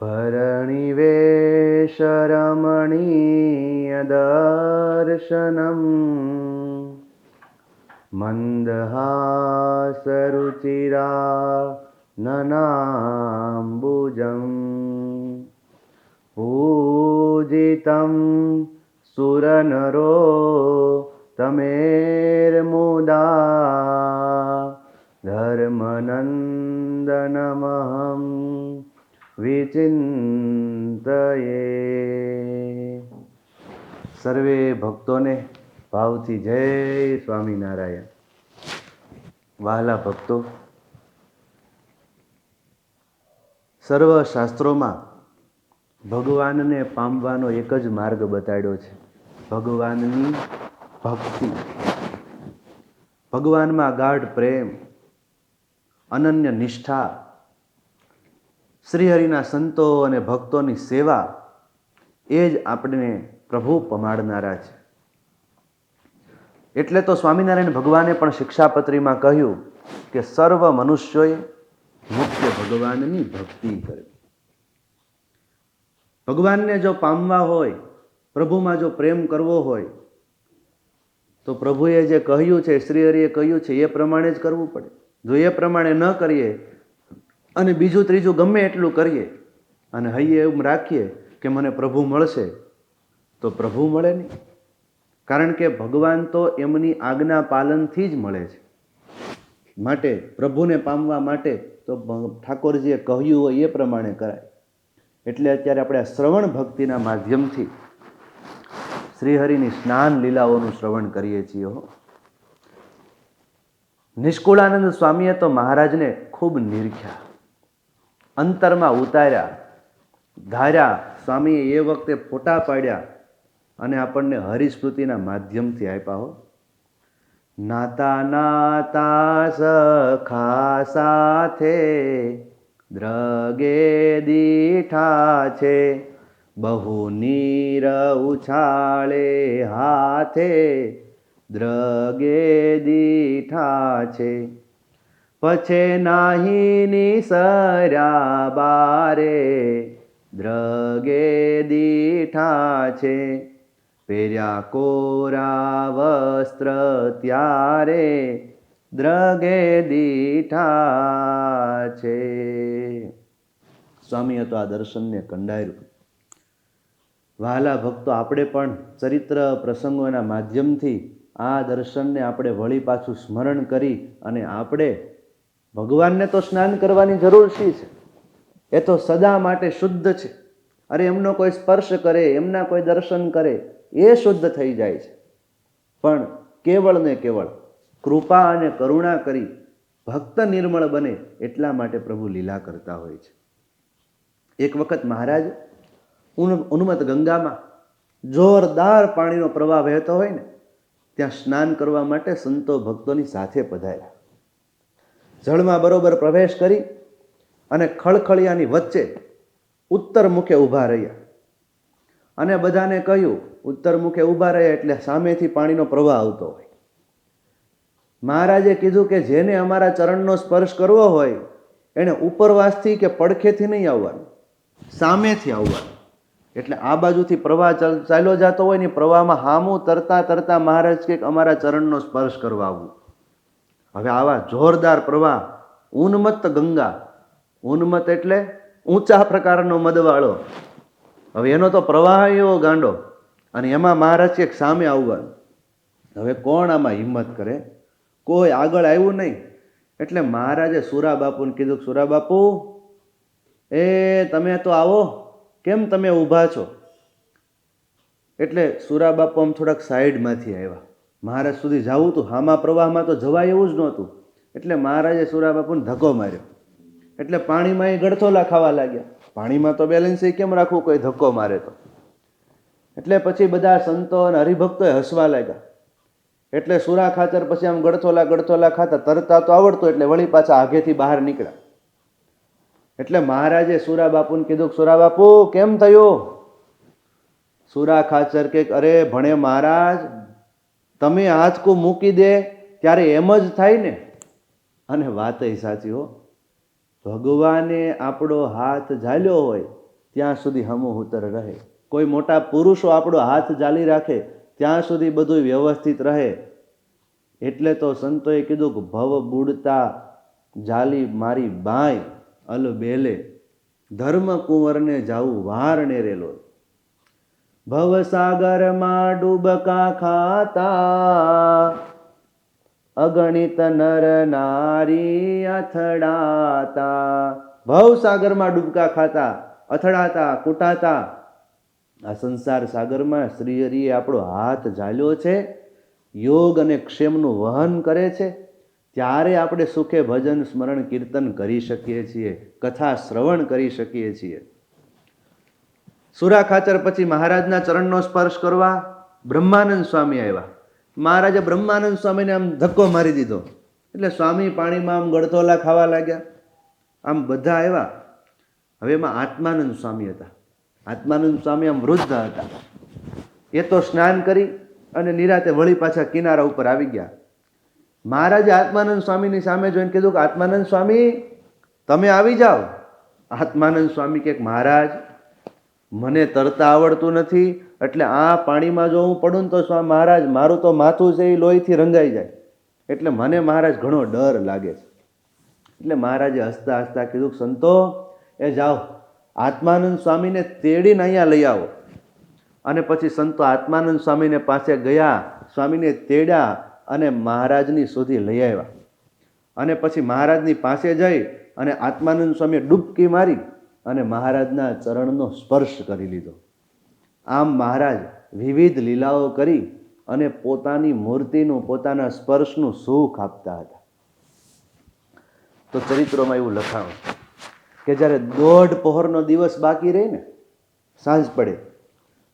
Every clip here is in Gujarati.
भरणिवेशरमणीयदर्शनम् मन्दहासरुचिरा ननाम्बुजम् पूजितं सुरनरो तमेर्मुदा धर्मनन्दनमहं विचिन्तये। સર્વે ભક્તોને ભાવથી જય સ્વામિનારાયણ. વહાલા ભક્તો, સર્વ શાસ્ત્રોમાં ભગવાનને પામવાનો એક જ માર્ગ બતાડ્યો છે, ભગવાનની ભક્તિ. ભગવાનમાં ગાઢ પ્રેમ, અનન્ય નિષ્ઠા, શ્રીહરિના સંતો અને ભક્તોની સેવા, એ જ આપણે પ્રભુ પમાડનારા છે. એટલે તો સ્વામિનારાયણ ભગવાને પણ શિક્ષાપત્રીમાં કહ્યું કે સર્વ મનુષ્યોએ મુખ્ય ભગવાનની ભક્તિ કરવી. ભગવાનને જો પામવા હોય, પ્રભુમાં જો પ્રેમ કરવો હોય, તો પ્રભુએ જે કહ્યું છે, શ્રીહરિએ કહ્યું છે, એ પ્રમાણે જ કરવું પડે. જો એ પ્રમાણે ન કરીએ અને બીજું ત્રીજું ગમે એટલું કરીએ અને હૈયે એમ રાખીએ કે મને પ્રભુ મળશે, તો પ્રભુ મળે નહીં. કારણ કે ભગવાન તો એમની આજ્ઞા પાલનથી જ મળે છે. માટે પ્રભુને પામવા માટે તો ઠાકોરજીએ કહ્યું હોય એ પ્રમાણે કરાય. એટલે અત્યારે આપણે આ શ્રવણ ભક્તિના માધ્યમથી શ્રીહરિની સ્નાન લીલાઓનું શ્રવણ કરીએ છીએ. નિષ્કુળાનંદ સ્વામીએ તો મહારાજને ખૂબ નિરખ્યા, અંતરમાં ઉતાર્યા, ધાર્યા. સ્વામીએ એ વખતે ફોટા પાડ્યા અને આપણને હરિસ્મૃતિના માધ્યમથી આપ્યા. હો, નાતા નાતા સખા સાથે દ્રગે દીઠા છે, બહુ નીર ઉછાળે હાથે દ્રગે દીઠા છે, પછે નાહી નિસર્યા બારે દ્રગે દીઠા છે, પહેર્યા કોરા વસ્ત્ર ત્યારે દ્રગે દીઠા છે. સ્વામીએ તો આ દર્શનને કંડાર્યું. વહાલા ભક્તો, આપણે પણ ચરિત્ર પ્રસંગોના માધ્યમથી આ દર્શનને આપણે વળી પાછું સ્મરણ કરી અને આપણે ભગવાનને તો સ્નાન કરવાની જરૂર શી છે? એ તો સદા માટે શુદ્ધ છે. અરે એમનો કોઈ સ્પર્શ કરે, એમના કોઈ દર્શન કરે, એ શુદ્ધ થઈ જાય છે. પણ કેવળ ને કેવળ કૃપા અને કરુણા કરી ભક્ત નિર્મળ બને એટલા માટે પ્રભુ લીલા કરતા હોય છે. એક વખત મહારાજ ઉન્મત્ત ગંગામાં જોરદાર પાણીનો પ્રવાહ વહેતો હોય ને, ત્યાં સ્નાન કરવા માટે સંતો ભક્તોની સાથે પધાર્યા. જળમાં બરોબર પ્રવેશ કરી અને ખળખળિયાની વચ્ચે ઉત્તર મુખે ઊભા રહ્યા અને બધાને કહ્યું, ઉત્તર મુખે ઊભા રહ્યા એટલે સામેથી પાણીનો પ્રવાહ આવતો હોય. મહારાજે કીધું કે જેને અમારા ચરણનો સ્પર્શ કરવો હોય એને ઉપરવાસથી કે પડખેથી નહીં આવવાનું, સામેથી આવવાનું. એટલે આ બાજુથી પ્રવાહ ચાલ્યો જતો હોય ને, પ્રવાહમાં હામું તરતા તરતા મહારાજ કે અમારા ચરણનો સ્પર્શ કરવા આવવું. હવે આવા જોરદાર પ્રવાહ, ઉન્મત્ત ગંગા, ઉન્મત્ત એટલે ઊંચા પ્રકારનો મદવાળો. હવે એનો તો પ્રવાહ એવો ગાંડો, અને એમાં મહારાજ કે સામે આવવાનું. હવે કોણ આમાં હિંમત કરે? કોઈ આગળ આવ્યું નહીં. એટલે મહારાજે સુરા બાપુને કીધું, સુરા બાપુ, એ તમે તો આવો, કેમ તમે ઊભા છો? એટલે સુરા બાપુ આમ થોડાક સાઈડમાંથી આવ્યા. મહારાજ સુધી જવું હતું, હામા પ્રવાહમાં તો જવાય એવું જ નહોતું. એટલે મહારાજે સુરા બાપુને ધક્કો માર્યો. એટલે પાણીમાં એ ગળથોલા ખાવા લાગ્યા. પાણીમાં તો બેલેન્સ કેમ રાખવું કોઈ ધક્કો મારે તો? એટલે પછી બધા સંતો અને હરિભક્તોએ હસવા લાગ્યા. એટલે સુરા ખાચર પછી આમ ગળથોલા ગળથોલા ખાતા, તરતા તો આવડતું એટલે વળી પાછા આગેથી બહાર નીકળ્યા. એટલે મહારાજે સુરા બાપુને કીધું, સુરા બાપુ કેમ થયું? સુરા ખાચર કે અરે ભણે મહારાજ, તમે આંચકું મૂકી દે ત્યારે એમ જ થાય ને. અને વાત સાચી હો, ભગવાને આપણો હાથ ઝાલ્યો હોય ત્યાં સુધી હમુહૂતર રહે. કોઈ મોટા પુરુષો આપણો હાથ ઝાલી રાખે ત્યાં સુધી બધું વ્યવસ્થિત રહે. એટલે તો સંતોએ કીધું કે ભવ બુડતા જાલી મારી બાય અલબેલે, ધર્મ કુંવરને જાવું વાર નેરેલો. ભવસાગરમાં ડૂબકા ખાતા, અગણિત નર નારી અથડાતા. ભવસાગરમાં ડૂબકા ખાતા, અથડાતા, કૂટાતા. આ સંસાર સાગરમાં શ્રી હરિએ આપણો હાથ ઝાલ્યો છે. યોગ અને ક્ષેમનું વહન કરે છે. ત્યારે આપણે સુખે ભજન સ્મરણ કીર્તન કરી શકીએ છીએ, કથા શ્રવણ કરી શકીએ છીએ. સુરા ખાચર પછી મહારાજના ચરણનો સ્પર્શ કરવા બ્રહ્માનંદ સ્વામી આવ્યા. મહારાજે બ્રહ્માનંદ સ્વામીને આમ ધક્કો મારી દીધો એટલે સ્વામી પાણીમાં આમ ગળતોલા ખાવા લાગ્યા. આમ બધા આવ્યા. હવે એમાં આત્માનંદ સ્વામી હતા. આત્માનંદ સ્વામી આમ વૃદ્ધ હતા. એ તો સ્નાન કરી અને નિરાતે વળી પાછા કિનારા ઉપર આવી ગયા. મહારાજે આત્માનંદ સ્વામીની સામે જોઈને કીધું કે આત્માનંદ સ્વામી તમે આવી જાઓ. આત્માનંદ સ્વામી કે મહારાજ મને તરતા આવડતું નથી, એટલે આ પાણીમાં જો હું પડું ને તો મહારાજ મારું તો માથું છે એ લોહીથી રંગાઈ જાય, એટલે મને મહારાજ ઘણો ડર લાગે છે. એટલે મહારાજે હસતા હસતા કીધું સંતો એ જાઓ આત્માનંદ સ્વામીને તેડીને અહીંયા લઈ આવો. અને પછી સંતો આત્માનંદ સ્વામીને પાસે ગયા, સ્વામીને તેડ્યા અને મહારાજની સુધી લઈ આવ્યા. અને પછી મહારાજની પાસે જઈ અને આત્માનંદ સ્વામીએ ડૂબકી મારી અને મહારાજના ચરણનો સ્પર્શ કરી લીધો. આમ મહારાજ વિવિધ લીલાઓ કરી અને પોતાની મૂર્તિનું, પોતાના સ્પર્શનું સુખ આપતા હતા. તો ચરિત્રોમાં એવું લખાણું કે જ્યારે દોઢ પહોરનો દિવસ બાકી રહે ને, સાંજ પડે,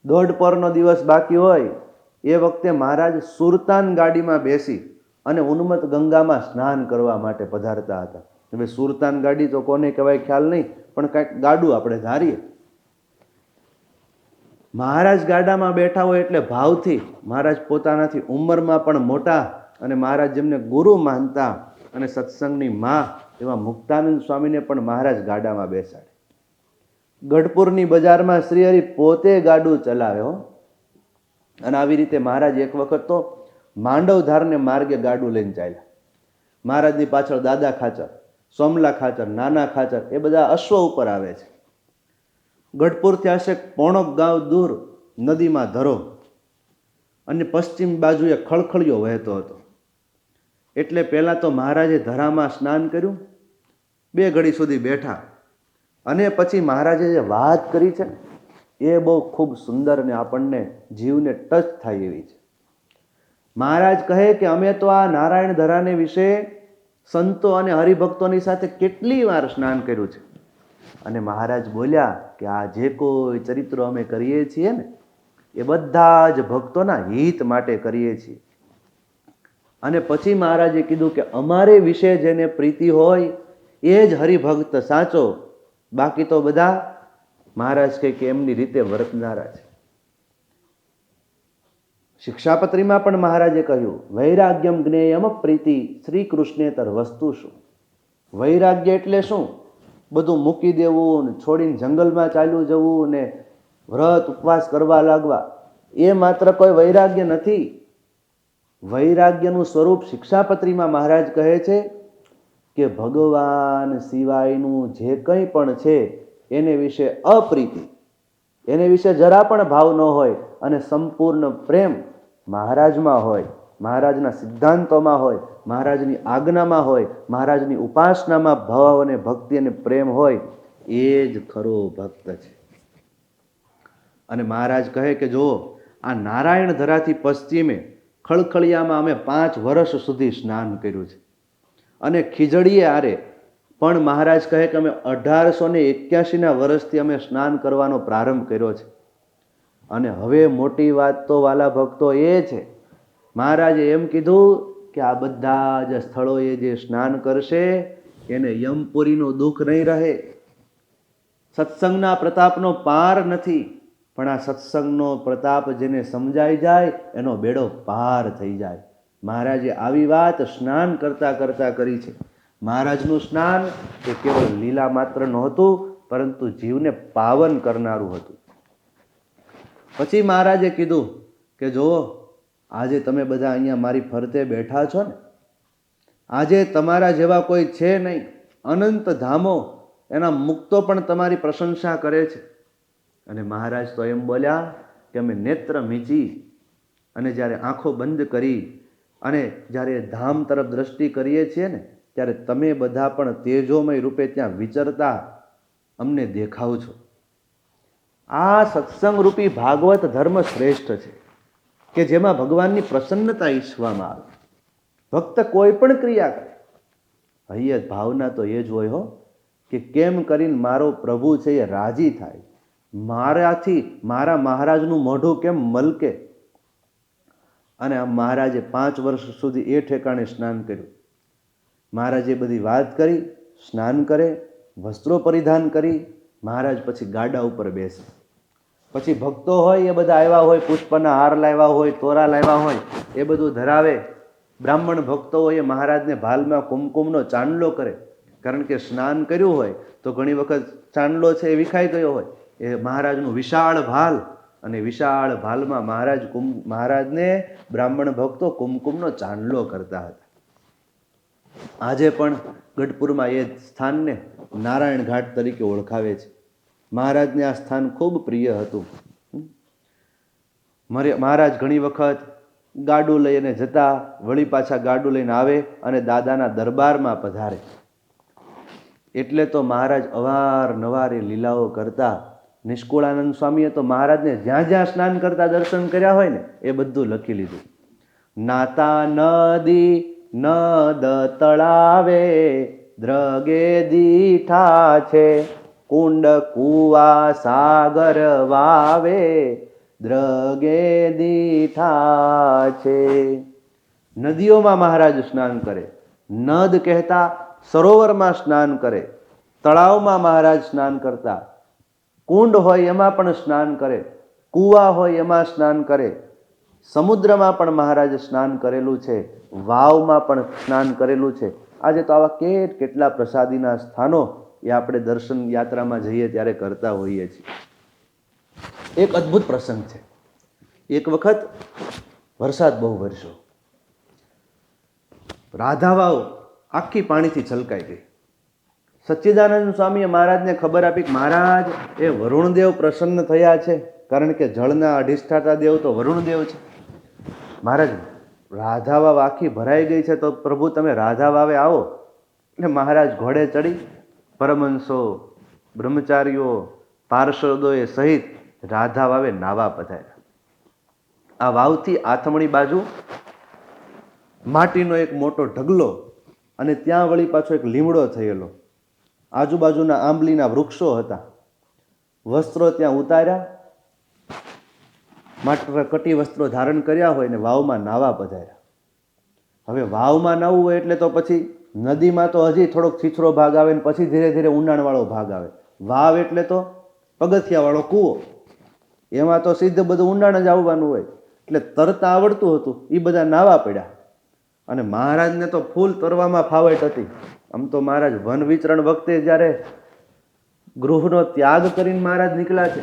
દોઢ પહોરનો દિવસ બાકી હોય એ વખતે મહારાજ સુરતાન ગાડીમાં બેસી અને ઉન્મત્ત ગંગામાં સ્નાન કરવા માટે પધારતા હતા. હવે સુરતાન ગાડી તો કોને કહેવાય ખ્યાલ નહીં, પણ કાંઈક ગાડું આપણે ધારીએ. મહારાજ ગાડામાં બેઠા હોય એટલે ભાવથી મહારાજ પોતાનાથી ઉંમરમાં પણ મોટા અને મહારાજ જેમને ગુરુ માનતા અને સત્સંગની માં એવા મુક્તાનંદ સ્વામીને પણ મહારાજ ગાડામાં બેસાડે. ગઢપુરની બજારમાં શ્રીહરિ પોતે ગાડું ચલાવ્યો. અને આવી રીતે મહારાજ એક વખત તો માંડવધારને માર્ગે ગાડું લઈને ચાલ્યા. મહારાજની પાછળ દાદા ખાચર, સોમલા ખાચર, નાના ખાચર એ બધા અશ્વ ઉપર આવે છે. ગઢપુરથી આશરે પોણક ગાંવ દૂર નદીમાં ધરો અને પશ્ચિમ બાજુએ ખળખળિયો વહેતો હતો. એટલે પહેલાં તો મહારાજે ધરામાં સ્નાન કર્યું, 2 ઘડી સુધી બેઠા અને પછી મહારાજે જે વાત કરી છે એ બહુ ખૂબ સુંદર અને આપણને જીવને ટચ થાય એવી છે. મહારાજ કહે કે અમે તો આ નારાયણ ધરાને વિશે સંતો અને હરિભક્તોની સાથે કેટલી વાર સ્નાન કર્યું છે. અને મહારાજ બોલ્યા કે આ જે કોઈ ચરિત્રો અમે કરીએ છીએ ને એ બધા જ ભક્તોના હિત માટે કરીએ છીએ. અને પછી મહારાજે કીધું કે અમારે વિશે જેને પ્રીતિ હોય એ જ હરિભક્ત સાચો, બાકી તો બધા મહારાજ કહે કે એમની રીતે વર્તનારા છે. શિક્ષાપત્રીમાં પણ મહારાજે કહ્યું વૈરાગ્યમ જ્ઞેયમ પ્રીતિ શ્રી કૃષ્ણેતર વસ્તુ શું. વૈરાગ્ય એટલે શું? બધું મૂકી દેવું ને છોડીને જંગલમાં ચાલ્યું જવું ને વ્રત ઉપવાસ કરવા લાગવા, એ માત્ર કોઈ વૈરાગ્ય નથી. વૈરાગ્યનું સ્વરૂપ શિક્ષાપત્રીમાં મહારાજ કહે છે કે ભગવાન સિવાયનું જે કંઈ પણ છે એને વિશે અપ્રીતિ, એને વિશે જરા પણ ભાવ ન હોય અને સંપૂર્ણ પ્રેમ મહારાજમાં હોય, મહારાજના સિદ્ધાંતોમાં હોય, મહારાજની આજ્ઞામાં હોય, મહારાજની ઉપાસનામાં ભાવ અને ભક્તિ અને પ્રેમ હોય, એ જ ખરો ભક્ત છે. અને મહારાજ કહે કે જો આ નારાયણ ધરાથી પશ્ચિમે ખળખળિયામાં અમે 5 વર્ષ સુધી સ્નાન કર્યું છે. અને ખીજડીએ આરે પણ મહારાજ કહે કે અમે 1881ના વર્ષથી અમે સ્નાન કરવાનો પ્રારંભ કર્યો છે. અને હવે મોટી વાત તો વાલા ભક્તો એ છે, મહારાજે એમ કીધું કે આ બધા જ સ્થળોએ જે સ્નાન કરશે એને યમપુરીનું દુઃખ નહીં રહે. સત્સંગના પ્રતાપનો પાર નથી, પણ આ સત્સંગનો પ્રતાપ જેને સમજાઈ જાય એનો બેડો પાર થઈ જાય. મહારાજે આવી વાત સ્નાન કરતા કરતા કરી છે. મહારાજનું સ્નાન એ કેવળ લીલા માત્ર નહોતું, પરંતુ જીવને પાવન કરનારું હતું. પછી મહારાજે કીધું કે જુઓ, આજે તમે બધા અહીંયા મારી ફરતે બેઠા છો ને, આજે તમારા જેવા કોઈ છે નહીં. અનંત ધામો એના મુક્તો પણ તમારી પ્રશંસા કરે છે. અને મહારાજ તો એમ બોલ્યા કે અમે નેત્ર મીચી અને જ્યારે આંખો બંધ કરી અને જ્યારે ધામ તરફ દ્રષ્ટિ કરીએ છીએ ને, ત્યારે તમે બધા પણ તેજોમય રૂપે ત્યાં વિચરતા અમને દેખાવ છો. આ સત્સંગ રૂપી ભાગવત ધર્મ શ્રેષ્ઠ છે કે જેમાં ભગવાનની પ્રસન્નતા ઈચ્છવામાં આવે. ભક્ત કોઈ પણ ક્રિયા કરે, હૈયત ભાવના તો એ જ હોય હો કે કેમ કરીને મારો પ્રભુ છે એ રાજી થાય, મારાથી મારા મહારાજનું મોઢું કેમ મલકે. અને આ મહારાજે 5 વર્ષ સુધી એ ઠેકાણે સ્નાન કર્યું. મહારાજે બધી વાત કરી, સ્નાન કરે, વસ્ત્રો પરિધાન કરી, મહારાજ પછી ગાડા ઉપર બેસે. પછી ભક્તો હોય એ બધા આવ્યા હોય, પુષ્પના હાર લાવ્યા હોય, તોરા લાવ્યા હોય, એ બધું ધરાવે. બ્રાહ્મણ ભક્તો હોય એ મહારાજને ભાલમાં કુમકુમનો ચાંદલો કરે. કારણ કે સ્નાન કર્યું હોય તો ઘણી વખત ચાંદલો છે એ વિખાઈ ગયો હોય. એ મહારાજનું વિશાળ ભાલ, અને વિશાળ ભાલમાં મહારાજને બ્રાહ્મણ ભક્તો કુમકુમનો ચાંદલો કરતા હતા. આજે પણ ગઢપુરમાં એ સ્થાનને નારાયણ ઘાટ તરીકે ઓળખાવે છે. મહારાજને આ સ્થાન ખૂબ પ્રિય હતું. મહારાજ ઘણી વખત ગાડું લઈને જતા, વળી પાછા ગાડું લઈને આવે અને દાદાના દરબારમાં પધારે. એટલે તો મહારાજ અવારનવાર એ લીલાઓ કરતા. નિષ્કુળાનંદ સ્વામીએ તો મહારાજને જ્યાં જ્યાં સ્નાન કરતા દર્શન કર્યા હોય ને એ બધું લખી લીધું. નાતા નદી નદ તળાવે દ્રગે દીઠા છે, કુંડ કુવા સાગર વાવે દ્રગે દીઠા છે. નદીઓમાં મહારાજ સ્નાન કરે, નદ કહેતા સરોવરમાં સ્નાન કરે, તળાવમાં મહારાજ સ્નાન કરતા, કુંડ હોય એમાં પણ સ્નાન કરે, કુવા હોય એમાં સ્નાન કરે, સમુદ્રમાં પણ મહારાજે સ્નાન કરેલું છે, વાવમાં પણ સ્નાન કરેલું છે. આજે તો આવા કેટલા પ્રસાદીના સ્થાનો એ આપણે દર્શન યાત્રામાં જઈએ ત્યારે કરતા હોઈએ છીએ. એક અદ્ભુત પ્રસંગ છે. એક વખત વરસાદ બહુ વરસ્યો, રાધાવાવ આખી પાણીથી છલકાઈ ગઈ. સચ્ચિદાનંદ સ્વામીએ મહારાજને ખબર આપી કે મહારાજ, એ વરુણદેવ પ્રસન્ન થયા છે, કારણ કે જળના અધિષ્ઠાતા દેવ તો વરુણદેવ છે. મહારાજ, રાધાવાવ આખી ભરાઈ ગઈ છે, તો પ્રભુ તમે રાધાવાવે આવો. એટલે મહારાજ ઘોડે ચડી પરમહંસો, બ્રહ્મચારીઓ, પાર્ષદોએ સહિત રાધાવાવે નાવા પધાર્યા. આ વાવથી આથમણી બાજુ માટીનો એક મોટો ઢગલો, અને ત્યાં વળી પાછો એક લીમડો થયેલો, આજુબાજુના આંબલીના વૃક્ષો હતા. વસ્ત્રો ત્યાં ઉતાર્યા, માત્ર કટી વસ્ત્રો ધારણ કર્યા હોય ને વાવમાં નાવા પધાર્યા. હવે વાવમાં નાવું હોય એટલે તો પછી નદીમાં તો હજી થોડોક છીછરો ભાગ આવે ને પછી ધીરે ધીરે ઊંડાણવાળો ભાગ આવે. વાવ એટલે તો પગથિયાવાળો કૂવો, એમાં તો સીધું બધું ઊંડાણ જ આવવાનું હોય. એટલે તરતા આવડતું હતું, એ બધા નાવા પડ્યા. અને મહારાજને તો ફૂલ તરવામાં ફાવટ હતી. આમ તો મહારાજ વન વિચરણ વખતે જ્યારે ગૃહનો ત્યાગ કરીને મહારાજ નીકળ્યા છે,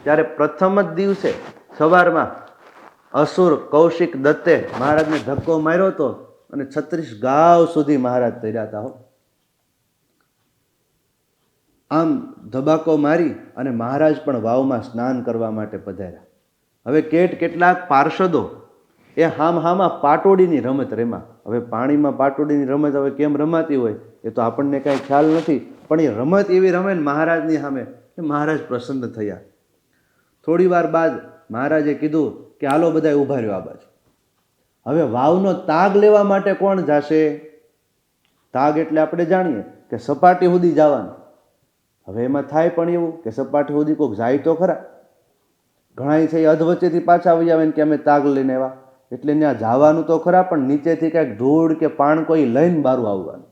ત્યારે પ્રથમ જ દિવસે સવારમાં અસુર કૌશિક દત્તે મહારાજને ધક્કો માર્યો હતો અને 36 ગાવ સુધી મહારાજ તર્યા હતા. આમ ધબાકો મારી અને મહારાજ પણ વાવમાં સ્નાન કરવા માટે પધાર્યા. હવે કેટલાક પાર્ષદો એ હામાં પાટોડીની રમત રમ્યા. હવે પાણીમાં પાટોડીની રમત હવે કેમ રમાતી હોય એ તો આપણને કાંઈ ખ્યાલ નથી, પણ એ રમત એવી રમે ને મહારાજની સામે કે મહારાજ પ્રસન્ન થયા. થોડી વાર બાદ મહારાજે કીધું કે હાલો બધા ઊભા રહ્યો આ બાજુ. હવે વાવનો તાગ લેવા માટે કોણ જશે? તાગ એટલે આપણે જાણીએ કે સપાટી સુધી જવાનું. હવે એમાં થાય પણ એવું કે સપાટી સુધી કોઈક જાય તો ખરા. ઘણા છે એ અધવચ્ચેથી પાછા આવી આવે કે અમે તાગ લઈને આવ્યા, એટલે ત્યાં જવાનું તો ખરા, પણ નીચેથી કાંઈક ધૂળ કે પાણ કોઈ લઈને બારું આવવાનું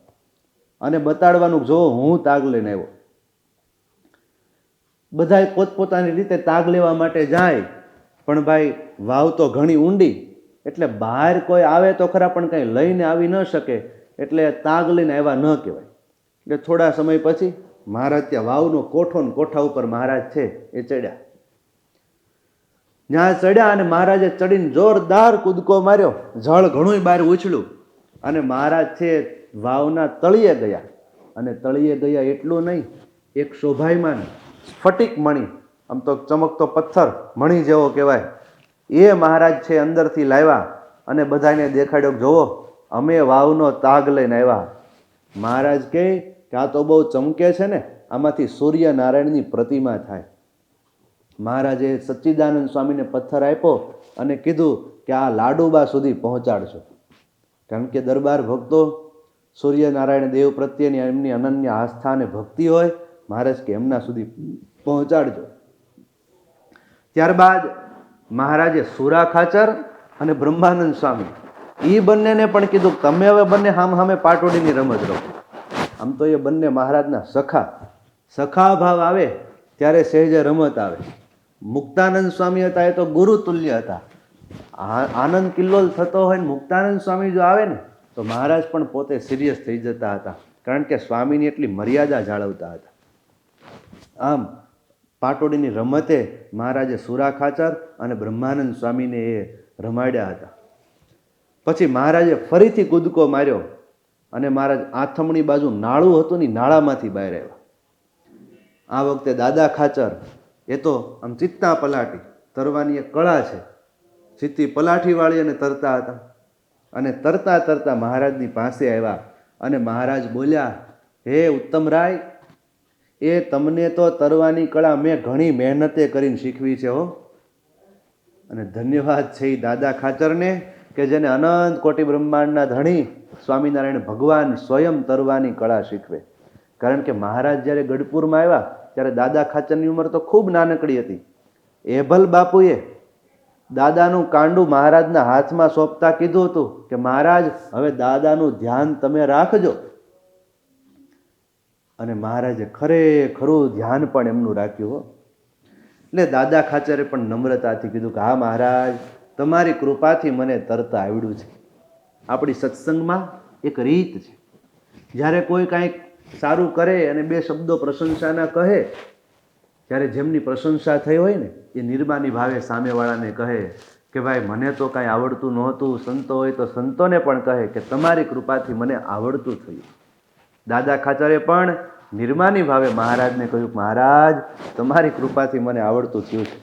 અને બતાડવાનું જો હું તાગ લઈને આવ્યો. બધા પોતપોતાની રીતે તાગ લેવા માટે જાય, પણ ભાઈ વાવ તો ઘણી ઊંડી, એટલે બહાર કોઈ આવે તો ખરા પણ કંઈ લઈને આવી ન શકે, એટલે તાગ લઈને આવ્યા ન કહેવાય. એટલે થોડા સમય પછી મહારાજ ત્યાં વાવનો કોઠો ને કોઠા ઉપર મહારાજ છે એ ચડ્યા. ત્યાં ચડ્યા અને મહારાજે ચડીને જોરદાર કૂદકો માર્યો, જળ ઘણું બહાર ઉછળ્યું અને મહારાજ છે વાવના તળિયે ગયા. અને તળિયે ગયા એટલું નહીં, એક શોભાયમાન સ્ફટિક મણિ, આમ તો ચમકતો પથ્થર મણિ જેવો કહેવાય, એ મહારાજ છે અંદરથી લાવ્યા અને બધાને દેખાડ્યો, જોવો અમે વાવનો તાગ લઈને આવ્યા. મહારાજ કહે કે આ તો બહુ ચમકે છે ને, આમાંથી સૂર્યનારાયણની પ્રતિમા થાય. મહારાજે સચ્ચિદાનંદ સ્વામીને પથ્થર આપ્યો અને કીધું કે આ લાડુબા સુધી પહોંચાડજો. કારણ કે દરબાર ભક્તો સૂર્યનારાયણ દેવ પ્રત્યેની એમની અનન્ય આસ્થા અને ભક્તિ હોય. મહારાજ કે એમના સુધી પહોંચાડજો. ત્યારબાદ મહારાજે સુરા ખાચર અને બ્રહ્માનંદ સ્વામી એ બંનેને પણ કીધું કે તમે હવે બંને સામે પાટોડીની રમત રમો. આમ તો એ બંને મહારાજના સખા ભાવ આવે ત્યારે સહેજે રમત આવે. મુક્તાનંદ સ્વામી હતા એ તો ગુરુ તુલ્ય હતા. આનંદ કિલ્લોલ થતો હોય ને મુક્તાનંદ સ્વામી જો આવે ને તો મહારાજ પણ પોતે સિરિયસ થઈ જતા હતા, કારણ કે સ્વામીની એટલી મર્યાદા જાળવતા હતા. આમ પાટોડીની રમતે મહારાજે સુરા ખાચર અને બ્રહ્માનંદ સ્વામીને એ રમાડ્યા હતા. પછી મહારાજે ફરીથી કૂદકો માર્યો અને મહારાજ આથમણી બાજુ નાળું હતું ને નાળામાંથી બહાર આવ્યા. આ વખતે દાદા ખાચર એ તો આમ ચિત્તા પલાટી તરવાની એક કળા છે, ચિત્તી પલાઠી વાળી અને તરતા હતા. અને તરતા તરતા મહારાજની પાસે આવ્યા અને મહારાજ બોલ્યા, હે ઉત્તમરાય, એ તમને તો તરવાની કળા મેં ઘણી મહેનતે કરીને શીખવી છે હો. અને ધન્યવાદ છે એ દાદા ખાચરને કે જેને અનંત કોટી બ્રહ્માંડના ધણી સ્વામિનારાયણ ભગવાન સ્વયં તરવાની કળા શીખવે. કારણ કે મહારાજ જ્યારે ગઢપુરમાં આવ્યા ત્યારે દાદા ખાચરની ઉંમર તો ખૂબ નાનકડી હતી. એભલ બાપુએ દાદાનું કાંડું મહારાજના હાથમાં સોંપતા કીધું હતું કે મહારાજ હવે દાદાનું ધ્યાન તમે રાખજો. અને મહારાજે ખરેખરું ધ્યાન પણ એમનું રાખ્યું. એટલે દાદા ખાચરે પણ નમ્રતાથી કીધું કે હા મહારાજ, તમારી કૃપાથી મને તરતા આવડ્યું છે. આપણી સત્સંગમાં એક રીત છે, જ્યારે કોઈ કાંઈક સારું કરે અને બે શબ્દો પ્રશંસાના કહે, ત્યારે જેમની પ્રશંસા થઈ હોય ને એ નિર્માની ભાવે સામેવાળાને કહે કે ભાઈ મને તો કાંઈ આવડતું નહોતું. સંતો હોય તો સંતોને પણ કહે કે તમારી કૃપાથી મને આવડતું થયું. દાદા ખાચરે પણ નિર્માની ભાવે મહારાજને કહ્યું, મહારાજ તમારી કૃપાથી મને આવડતું થયું છે.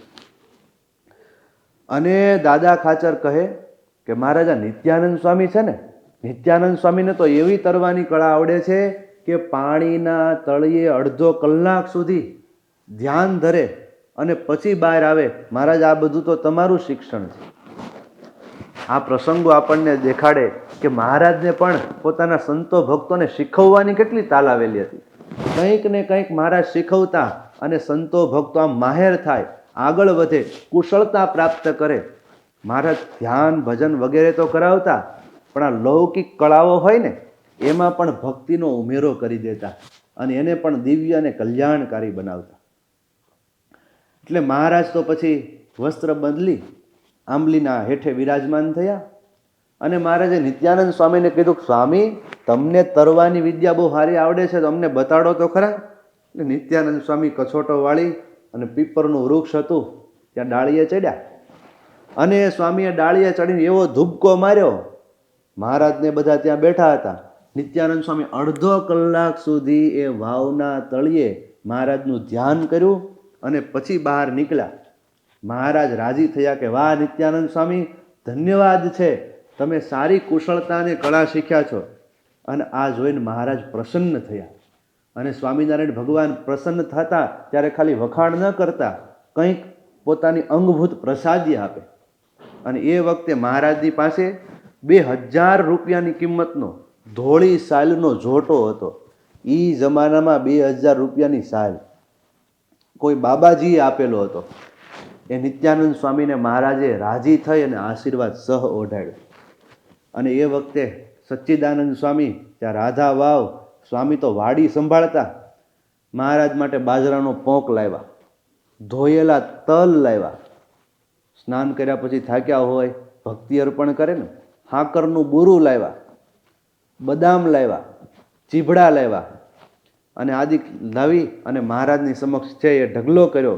અને દાદા ખાચર કહે કે મહારાજ આ નિત્યાનંદ સ્વામી છે ને, નિત્યાનંદ સ્વામીને તો એવી તરવાની કળા આવડે છે કે પાણીના તળિયે અડધો કલાક સુધી ધ્યાન ધરે અને પછી બહાર આવે. મહારાજ આ બધું તો તમારું શિક્ષણ છે. આ પ્રસંગો આપણને દેખાડે કે મહારાજને પણ પોતાના સંતો ભક્તોને શીખવવાની કેટલી તાલાવેલી હતી. કંઈક ને કંઈક મહારાજ શીખવતા અને સંતો ભક્તો આમ માહેર થાય, આગળ વધે, કુશળતા પ્રાપ્ત કરે. મહારાજ ધ્યાન ભજન વગેરે તો કરાવતા, પણ આ લૌકિક કળાઓ હોય ને એમાં પણ ભક્તિનો ઉમેરો કરી દેતા અને એને પણ દિવ્ય અને કલ્યાણકારી બનાવતા. એટલે મહારાજ તો પછી વસ્ત્ર બદલી આંબલીના હેઠે વિરાજમાન થયા અને મહારાજે નિત્યાનંદ સ્વામીને કીધું, સ્વામી તમને તરવાની વિદ્યા બહુ સારી આવડે છે તો અમને બતાડો તો ખરા. એટલે નિત્યાનંદ સ્વામી કછોટો વાળી અને પીપરનું વૃક્ષ હતું ત્યાં ડાળીએ ચડ્યા અને સ્વામીએ ડાળીએ ચડીને એવો ધુબકો માર્યો. મહારાજને બધા ત્યાં બેઠા હતા. નિત્યાનંદ સ્વામી અડધો કલાક સુધી એ વાવના તળિયે મહારાજનું ધ્યાન કર્યું અને પછી બહાર નીકળ્યા. મહારાજ રાજી થયા કે વાહ નિત્યાનંદ સ્વામી, ધન્યવાદ છે, તમે સારી કુશળતા અને કળા શીખ્યા છો. અને આ જોઈને મહારાજ પ્રસન્ન થયા. અને સ્વામિનારાયણ ભગવાન પ્રસન્ન થતા ત્યારે ખાલી વખાણ ન કરતા, કંઈક પોતાની અંગભૂત પ્રસાદી આપે. અને એ વખતે મહારાજની પાસે 2000 રૂપિયાની કિંમતનો ધોળી સાલનો જોટો હતો. એ જમાનામાં 2000 રૂપિયાની સાલ કોઈ બાબાજીએ આપેલો હતો. એ નિત્યાનંદ સ્વામીને મહારાજે રાજી થઈ અને આશીર્વાદ સહ ઓઢાડ્યો. અને એ વખતે સચ્ચિદાનંદ સ્વામી ત્યાં રાધા વાવ સ્વામી તો વાડી સંભાળતા. મહારાજ માટે બાજરાનો પોંક લાવ્યા, ધોયેલા તલ લાવ્યા. સ્નાન કર્યા પછી થાક્યા હોય, ભક્તિ અર્પણ કરે ને, હાકરનું બુરું લાવ્યા, બદામ લાવ્યા, ચીભડા લાવ્યા અને આદિ લાવી અને મહારાજની સમક્ષ છે એ ઢગલો કર્યો.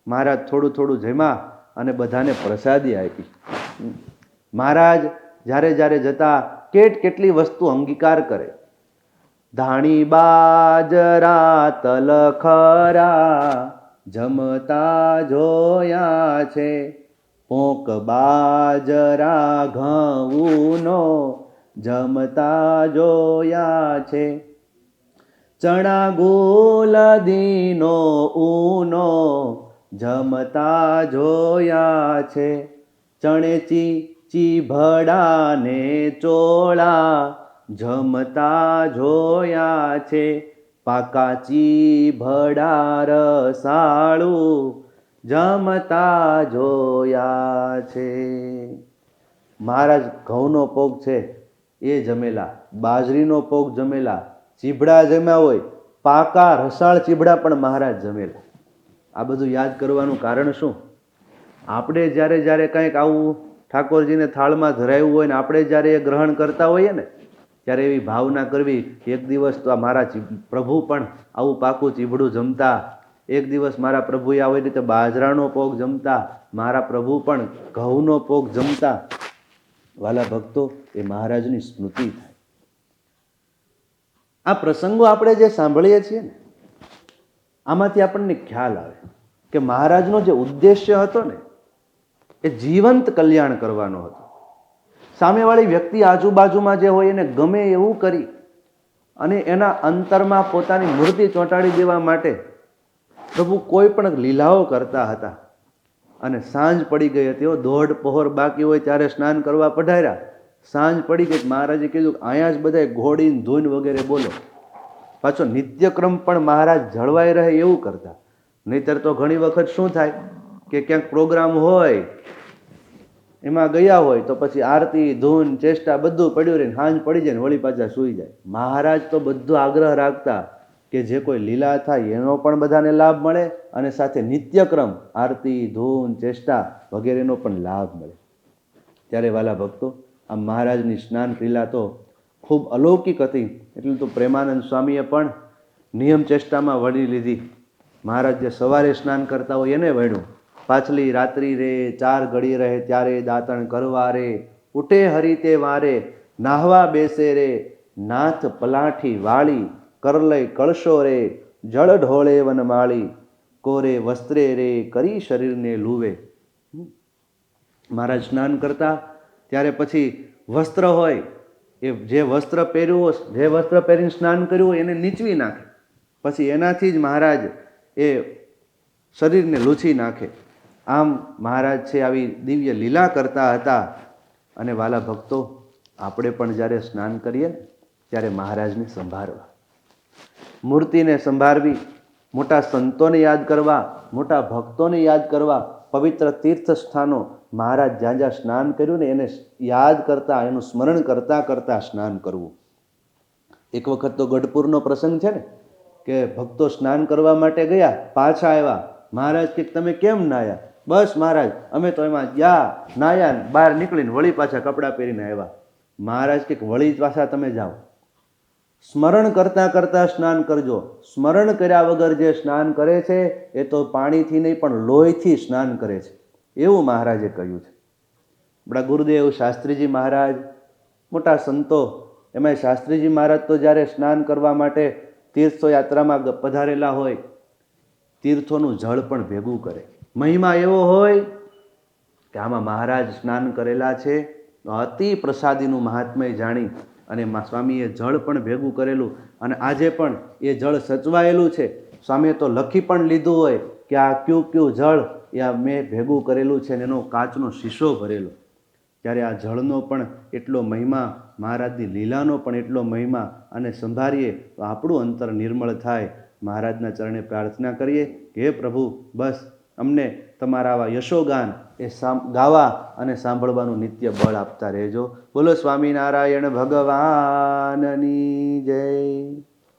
મહારાજ થોડું થોડું જમ્યા અને બધાને પ્રસાદી આપી. મહારાજ જ્યારે જ્યારે જતા કેટલી વસ્તુ અંગીકાર કરે. ધાણી બાજરા તલ ખરા જમતા જોયા છે, પોંક બાજરા ઘઉંનો જમતા જોયા છે, ચણા ગોલદીનો ઊનો જમતા જોયા છે, ચણેચી ચીભડા ને ચોળા જમતા જોયા છે, પાકા ચીભડા રસાળું જમતા જોયા છે. મહારાજ ઘઉંનો પોગ છે એ જમેલા, બાજરીનો પોગ જમેલા, ચીભડા જમ્યા હોય, પાકા રસાળ ચીભડા પણ મહારાજ જમેલા. આ બધું યાદ કરવાનું કારણ શું? આપણે જ્યારે જ્યારે કંઈક આવું ઠાકોરજીને થાળમાં ધરાવ્યું હોય ને આપણે જ્યારે એ ગ્રહણ કરતા હોઈએ ને ત્યારે એવી ભાવના કરવી, એક દિવસ તો આ મારા પ્રભુ પણ આવું પાકું ચીભડું જમતા, એક દિવસ મારા પ્રભુએ આવી રીતે બાજરાનો પોગ જમતા, મારા પ્રભુ પણ ઘઉંનો પોગ જમતા. વાલા ભક્તો, એ મહારાજની સ્મૃતિ થાય. આ પ્રસંગો આપણે જે સાંભળીએ છીએ ને આમાંથી આપણને ખ્યાલ આવે કે મહારાજનો જે ઉદ્દેશ્ય હતો ને એ જીવંત કલ્યાણ કરવાનો હતો. સામેવાળી વ્યક્તિ આજુબાજુમાં જે હોય એને ગમે એવું કરી અને એના અંતરમાં પોતાની મૂર્તિ ચોંટાડી દેવા માટે પ્રભુ કોઈ પણ લીલાઓ કરતા હતા. અને સાંજ પડી ગઈ હતી, દોઢ પહોર બાકી હોય ત્યારે સ્નાન કરવા પધાર્યા. સાંજ પડી ગઈ, મહારાજે કીધું અહીંયા જ બધાય ઘોડીને ધૂન વગેરે બોલો. પાછો નિત્યક્રમ પણ મહારાજ જળવાઈ રહે એવું કરતા. નહીતર તો ઘણી વખત શું થાય કે ક્યાંક પ્રોગ્રામ હોય એમાં ગયા હોય તો પછી આરતી ધૂન ચેષ્ટા બધું પડ્યું રહે, સાંજ પડી જાય ને વળી પાછા સૂઈ જાય. મહારાજ તો બધો આગ્રહ રાખતા કે જે કોઈ લીલા થાય એનો પણ બધાને લાભ મળે અને સાથે નિત્યક્રમ આરતી ધૂન ચેષ્ટા વગેરેનો પણ લાભ મળે. ત્યારે વાલા ભક્તો, આ મહારાજની સ્નાન ક્રિયા તો ખૂબ અલૌકિક હતી. એટલે તો પ્રેમાનંદ સ્વામીએ પણ નિયમ ચેષ્ટામાં વળી લીધી. મહારાજ જે સવારે સ્નાન કરતા હોય એને વળ્યું. પાછલી રાત્રિ રે 4 ઘડી રહે ત્યારે દાંતણ કરવા રે, ઉઠે હરિતે વારે નાહવા બેસે રે, નાથ પલાઠી વાળી કરલય કળશો રે, જળ ઢોળે વનમાળી, કોરે વસ્ત્રે રે કરી શરીરને લૂવે. મહારાજ સ્નાન કરતા ત્યારે પછી વસ્ત્ર હોય એ જે વસ્ત્ર પહેર્યું હોય, જે વસ્ત્ર પહેરીને સ્નાન કર્યું હોય એને નીચવી નાખે, પછી એનાથી જ મહારાજ એ શરીરને લૂછી નાખે. આમ મહારાજ છે આવી દિવ્ય લીલા કરતા હતા. અને વાલા ભક્તો, આપણે પણ જ્યારે સ્નાન કરીએ ને ત્યારે મહારાજને સંભાળવા, મૂર્તિને સંભાળવી, મોટા સંતોને યાદ કરવા, મોટા ભક્તોને યાદ કરવા, પવિત્ર તીર્થ સ્થાનો મહારાજ જ્યાં જ્યાં સ્નાન કર્યું ને એને યાદ કરતા, એનું સ્મરણ કરતા કરતા સ્નાન કરવું. એક વખત તો ગઢપુરનો પ્રસંગ છે ને કે ભક્તો સ્નાન કરવા માટે ગયા, પાછા આવ્યા. મહારાજ કે તમે કેમ નાયા? બસ મહારાજ અમે તો એમાં ગયા, નાયા, બહાર નીકળીને વળી પાછા કપડાં પહેરીને આવ્યા. મહારાજ કે વળી પાછા તમે જાઓ. સ્મરણ કરતા કરતા સ્નાન કરજો. સ્મરણ કર્યા વગર જે સ્નાન કરે છે એ તો પાણીથી નહીં પણ લોહીથી સ્નાન કરે છે, એવું મહારાજે કહ્યું છે. આપણા ગુરુદેવ શાસ્ત્રીજી મહારાજ, મોટા સંતો, એમાં શાસ્ત્રીજી મહારાજ તો જ્યારે સ્નાન કરવા માટે તીર્થયાત્રામાં પધારેલા હોય, તીર્થોનું જળ પણ ભેગું કરે. મહિમા એવો હોય કે આમાં મહારાજ સ્નાન કરેલા છે, અતિ પ્રસાદીનું મહાત્મય જાણી અને સ્વામીએ જળ પણ ભેગું કરેલું. અને આજે પણ એ જળ સચવાયેલું છે. સ્વામીએ તો લખી પણ લીધું હોય કે આ કયું જળ એ મેં ભેગું કરેલું છે, અને એનો કાચનો શીશો ભરેલો. ત્યારે આ જળનો પણ એટલો મહિમા, મહારાજની લીલાનો પણ એટલો મહિમા, અને સંભાળીએ તો આપણું અંતર નિર્મળ થાય. મહારાજના ચરણે પ્રાર્થના કરીએ કે હે પ્રભુ, બસ અમને તમારા આવા યશોગાન એ ગાવા અને સાંભળવાનું નિત્ય બળ આપતા રહેજો. બોલો સ્વામિનારાયણ ભગવાનની જય.